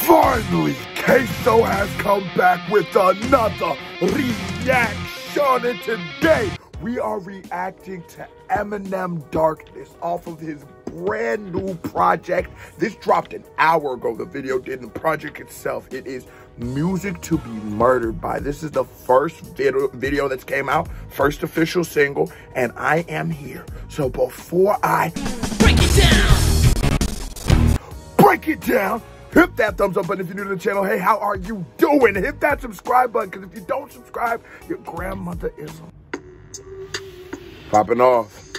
Finally, Queso has come back with another reaction, and today we are reacting to Eminem Darkness off of his brand new project. This dropped an hour ago, the video did. The project itself, it is Music to Be Murdered By. This is the first video that's came out, first official single, and I am here. So before I break it down, hit that thumbs up button if you're new to the channel. Hey, how are you doing? Hit that subscribe button, because if you don't subscribe, your grandmother is popping off.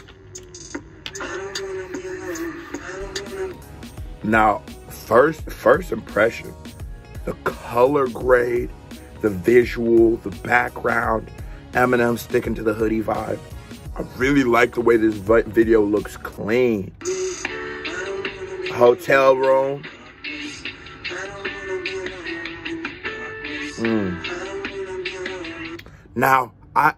Now, first impression, the color grade, the visual, the background, Eminem sticking to the hoodie vibe. I really like the way this video looks clean. Hotel room. Now, I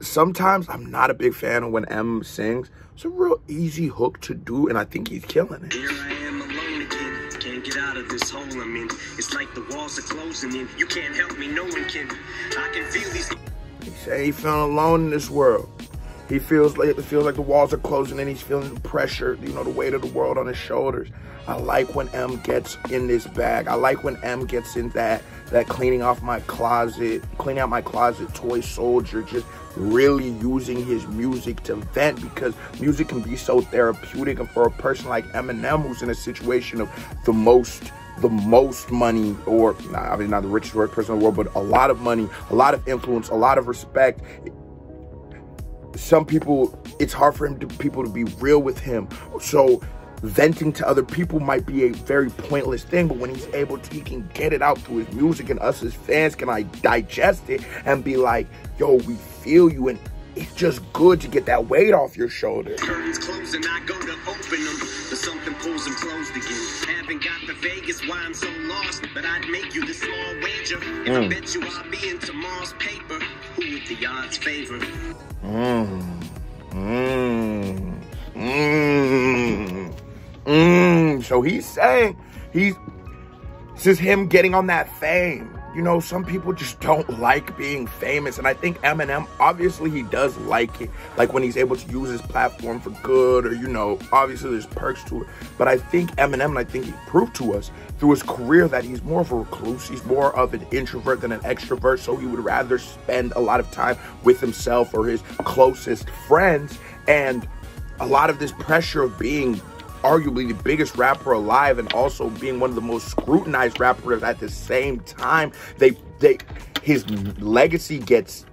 sometimes I'm not a big fan of when M sings. It's a real easy hook to do, and I think he's killing it. Here I am alone again. Can't get out of this hole I'm in. It's like the walls are closing in. You can't help me, no one can. I can feel these. He said he feeling alone in this world. He feels like the walls are closing in. He's feeling the pressure, you know, the weight of the world on his shoulders. I like when M gets in this bag. I like when M gets in that cleaning out my closet toy soldier, just really using his music to vent, because music can be so therapeutic. And for a person like Eminem, who's in a situation of the most money, or obviously not the richest person in the world, but a lot of money, a lot of influence, a lot of respect. Some people, it's hard for people to be real with him. So venting to other people might be a very pointless thing, but when he's able to, he can get it out through his music, and us as fans can like digest it and be like, yo, we feel you, and it's just good to get that weight off your shoulder. Curtains close and I go to open them, but something pulls them closed again. Haven't got the Vegas why I'm so lost, but I'd make you this small wager. If I bet you I'll be in tomorrow's paper, who would the odds favor? So he's saying this is him getting on that fame. You know, some people just don't like being famous, and I think Eminem, obviously he does like it, like when he's able to use his platform for good, or, you know, obviously there's perks to it. But I think Eminem, and I think he proved to us through his career that he's more of a recluse, he's more of an introvert than an extrovert, so he would rather spend a lot of time with himself or his closest friends. And a lot of this pressure of being arguably the biggest rapper alive, and also being one of the most scrutinized rappers at the same time, his legacy gets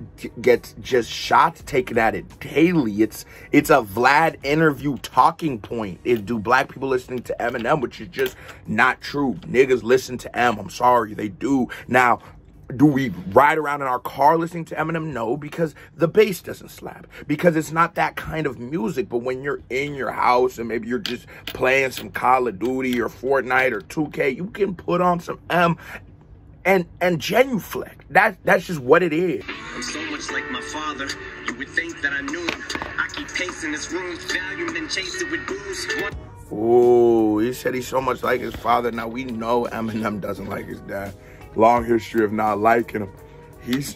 just shots taken at it daily. It's a Vlad interview talking point. Do black people listening to Eminem, which is just not true. Niggas listen to M. I'm sorry, they do. Now, do we ride around in our car listening to Eminem? No, because the bass doesn't slap, because it's not that kind of music. But when you're in your house and maybe you're just playing some Call of Duty or Fortnite or 2K, you can put on some M and genuflect. That's just what it is. I'm so much like my father, you would think that I knew him. I keep pacing this room, volume and chase it with booze. Oh, he said he's so much like his father. Now we know Eminem doesn't like his dad. Long history of not liking him. He's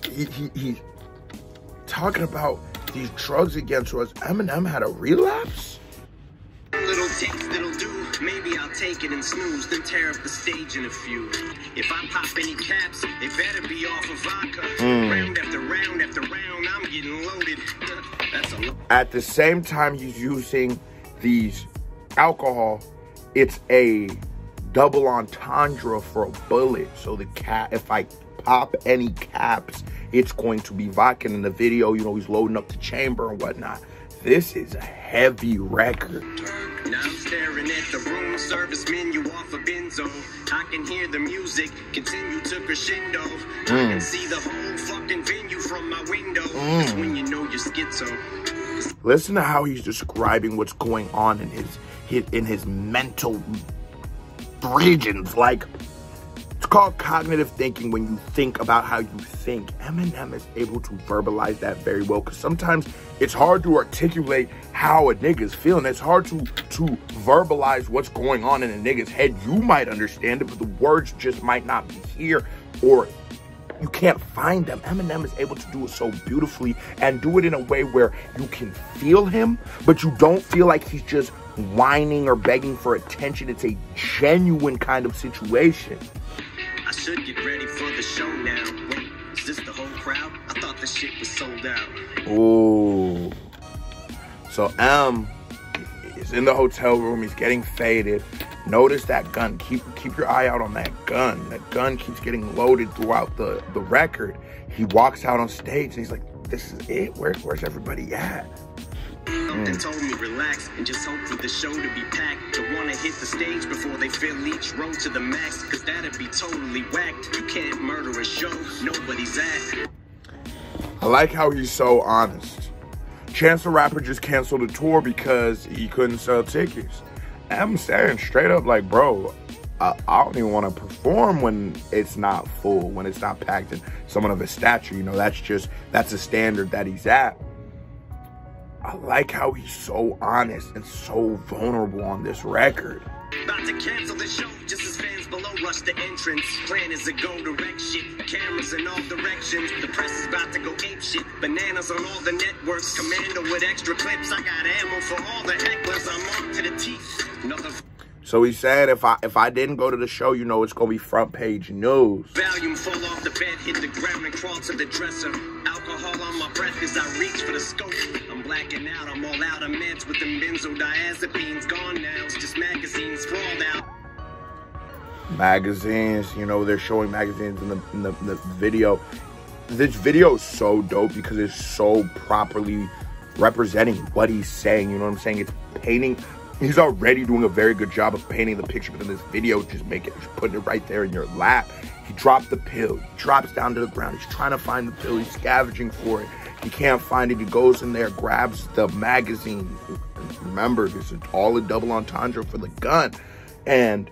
talking about these drugs again to us. Eminem had a relapse? Little taste that'll do. Maybe I'll take it and snooze, then tear up the stage in a few. If I pop any caps, it better be off of vodka. Round after round after round, I'm getting loaded. That's a lot. At the same time he's using these alcohol, it's a double entendre for a bullet. So if I pop any caps, it's going to be vodka. In the video, you know, he's loading up the chamber and whatnot. This is a heavy record. Now I'm staring at the room service menu off a benzo. I can hear the music continue to crescendo. I can see the whole fucking venue from my window. That's when you know you're schizo. Listen to how he's describing what's going on in his mental regions. Like, It's called cognitive thinking when you think about how you think. Eminem is able to verbalize that very well, because sometimes it's hard to articulate how a nigga's feeling. It's hard to verbalize what's going on in a nigga's head. You might understand it, but the words just might not be here, or you can't find them. Eminem is able to do it so beautifully and do it in a way where you can feel him, but you don't feel like he's just whining or begging for attention. It's a genuine kind of situation. I should get ready for the show now. Wait, is this the whole crowd? I thought the shit was sold out. Ooh. So M is in the hotel room. He's getting faded. Notice that gun. Keep your eye out on that gun. That gun keeps getting loaded throughout the record. He walks out on stage and he's like, this is it? Where's everybody at? Something told me relax and just hope for the show to be packed. To want to hit the stage before they fill each row to the max, cause that'd be totally whacked. You can't murder a show nobody's at. I like how he's so honest. Chance the Rapper just canceled a tour because he couldn't sell tickets. I'm saying straight up, like, bro, I don't even want to perform when it's not full, when it's not packed, and someone of his stature, you know, that's a standard that he's at. I like how he's so honest and so vulnerable on this record. About to cancel the show just as fans below rush the entrance. Plan is to go direct shit. Cameras in all directions. The press is about to go ape shit. Bananas on all the networks. Commando with extra clips. I got ammo for all the hecklers. I'm armed to the teeth. Another. So he said, if I didn't go to the show, you know it's gonna be front page news. Volume fall off the bed, hit the ground and crawl to the dresser. Alcohol on my breath as I reach for the scope. I'm blacking out, I'm all out of meds with them benzodiazepines. Gone now, it's just magazines sprawled out. Magazines, you know, they're showing magazines in the video. This video is so dope because it's so properly representing what he's saying. You know what I'm saying? It's painting. He's already doing a very good job of painting the picture, but in this video, just putting it right there in your lap. He dropped the pill. He drops down to the ground. He's trying to find the pill. He's scavenging for it. He can't find it. He goes in there, grabs the magazine. Remember, this is all a double entendre for the gun. And,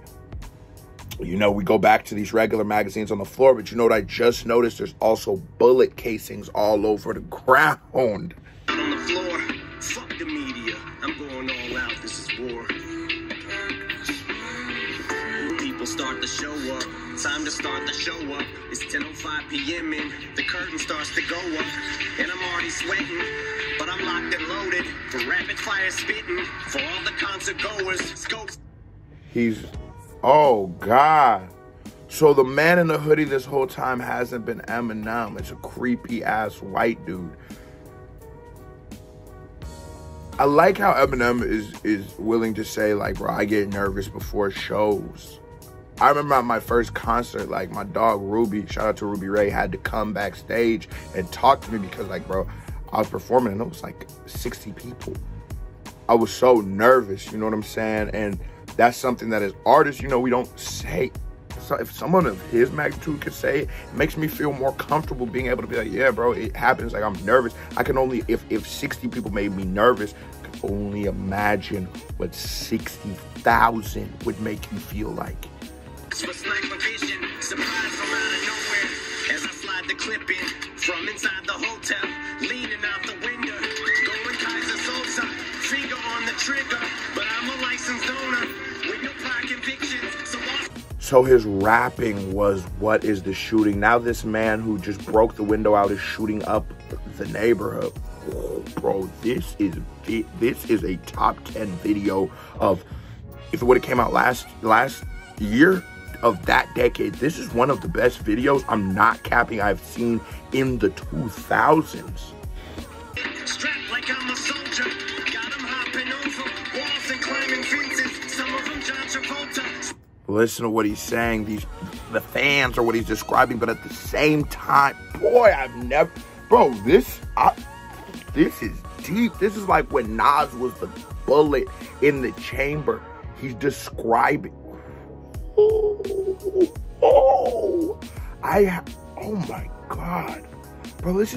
you know, we go back to these regular magazines on the floor, but you know what I just noticed? There's also bullet casings all over the ground. On the floor, fuck the media. I'm going all out. This is war. People start to show up. Time to start the show up. It's 10:05 p.m. and the curtain starts to go up. And I'm already sweating, but I'm locked and loaded for rapid fire spitting for all the concert goers. Scopes. Oh God. So the man in the hoodie this whole time hasn't been Eminem. It's a creepy ass white dude. I like how Eminem is willing to say, like, bro, I get nervous before shows. I remember at my first concert, like, my dog Ruby, shout out to Ruby Ray, had to come backstage and talk to me because, like, bro, I was performing and it was like 60 people. I was so nervous, you know what I'm saying? And that's something that as artists, you know, we don't say. So if someone of his magnitude could say it, it makes me feel more comfortable being able to be like, yeah, bro, it happens. Like, I'm nervous. I can only, if 60 people made me nervous, I can only imagine what 60,000 would make you feel like. Sniper vision, surprise from out of nowhere as I slide the clip in from inside the hotel, leaning out the window, going Kaiser Sosa, finger on the trigger, but I'm a licensed owner with no prior convictions. So his rapping was what is the shooting. Now this man who just broke the window out is shooting up the neighborhood. Oh, bro, this is a top 10 video of, if it would have came out last year of that decade, this is one of the best videos, I'm not capping, I've seen in the 2000s. Strapped like I'm a soldier, got him hopping over walls and climbing fences, some of them John Travolta. Listen to what he's saying, the fans are what he's describing, but at the same time, boy, this is deep. This is like when Nas was the bullet in the chamber. He's describing, oh my God, bro, this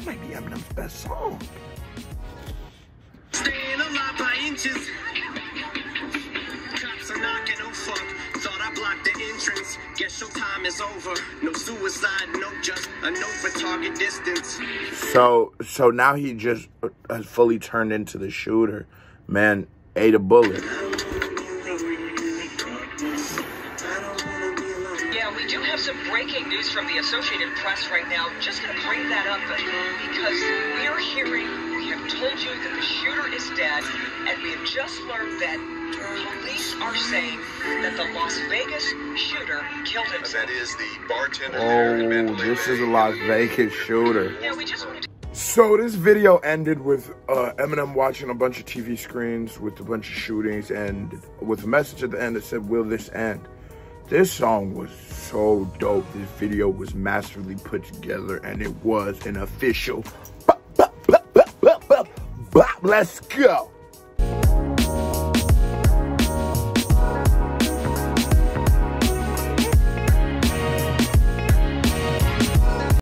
might be Eminem's best song. Staying alive by inches. Cops are knocking, oh fuck. Thought I I blocked the entrance. Guess your time is over. No suicide, no just a note for target distance. So now he just has fully turned into the shooter. Man, ate a bullet. Yeah, we do have some breaking news from the Associated Press right now. Just going to bring that up because we're hearing, we have told you that the shooter is dead, and we have just learned that police are saying that the Las Vegas shooter killed himself. That is the bartender there. Oh, this is a Las Vegas shooter. Yeah, we just wanted to... So this video ended with Eminem watching a bunch of TV screens with a bunch of shootings and with a message at the end that said, "Will this end?" This song was so dope. This video was masterfully put together and it was an official. Let's go.